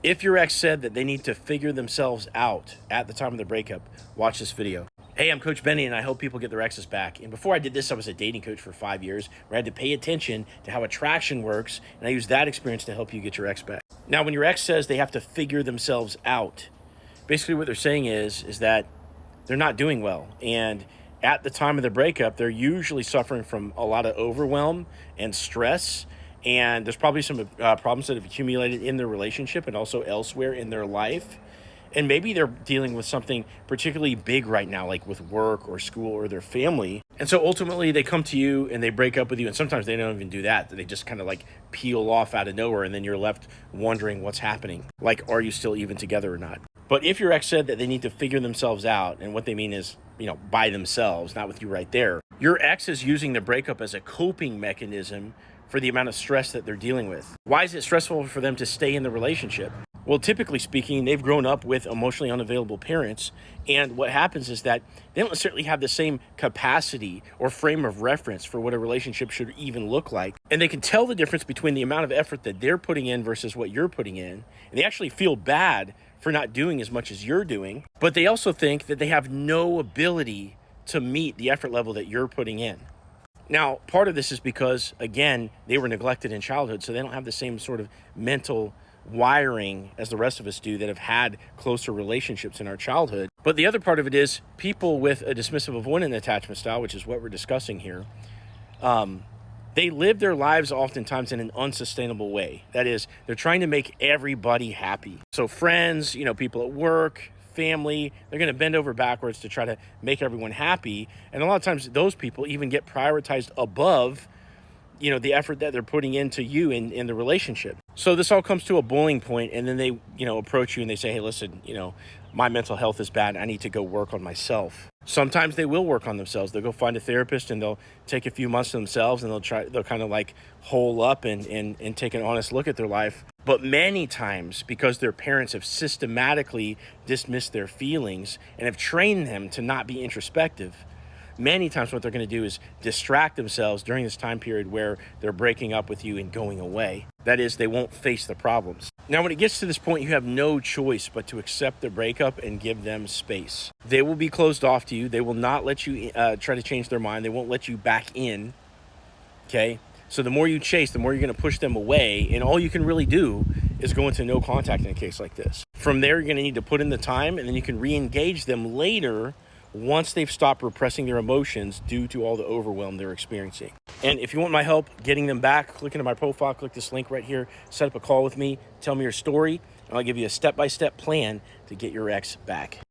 If your ex said that they need to figure themselves out at the time of the breakup, watch this video. Hey, I'm Coach Benny, and I help people get their exes back. And before I did this, I was a dating coach for 5 years, where I had to pay attention to how attraction works, and I use that experience to help you get your ex back. Now, when your ex says they have to figure themselves out, basically what they're saying is that they're not doing well. And at the time of the breakup, they're usually suffering from a lot of overwhelm and stress. And there's probably some problems that have accumulated in their relationship and also elsewhere in their life. And maybe they're dealing with something particularly big right now, like with work or school or their family. And so ultimately they come to you and they break up with you. And sometimes they don't even do that. They just kind of like peel off out of nowhere. And then you're left wondering what's happening. Like, are you still even together or not? But if your ex said that they need to figure themselves out, and what they mean is, by themselves, not with you right there, your ex is using the breakup as a coping mechanism for the amount of stress that they're dealing with. Why is it stressful for them to stay in the relationship? Well, typically speaking, they've grown up with emotionally unavailable parents. And what happens is that they don't necessarily have the same capacity or frame of reference for what a relationship should even look like. And they can tell the difference between the amount of effort that they're putting in versus what you're putting in. And they actually feel bad for not doing as much as you're doing. But they also think that they have no ability to meet the effort level that you're putting in. Now, part of this is because, again, they were neglected in childhood, so they don't have the same sort of mental wiring as the rest of us do that have had closer relationships in our childhood. But the other part of it is people with a dismissive avoidant attachment style, which is what we're discussing here, they live their lives oftentimes in an unsustainable way. That is, they're trying to make everybody happy. So friends, people at work, family, they're going to bend over backwards to try to make everyone happy. And a lot of times those people even get prioritized above the effort that they're putting into you in the relationship. So this all comes to a boiling point, and then they, approach you and they say, hey, listen, my mental health is bad. I need to go work on myself. Sometimes they will work on themselves. They'll go find a therapist and they'll take a few months to themselves, and they'll kind of like hole up and take an honest look at their life. But many times, because their parents have systematically dismissed their feelings and have trained them to not be introspective, many times what they're going to do is distract themselves during this time period where they're breaking up with you and going away. That is, they won't face the problems. Now, when it gets to this point, you have no choice but to accept the breakup and give them space. They will be closed off to you. They will not let you try to change their mind. They won't let you back in. Okay? So the more you chase, the more you're going to push them away. And all you can really do is go into no contact in a case like this. From there, you're going to need to put in the time, and then you can re-engage them later once they've stopped repressing their emotions due to all the overwhelm they're experiencing. And if you want my help getting them back, click into my profile, click this link right here, set up a call with me, tell me your story, and I'll give you a step-by-step plan to get your ex back.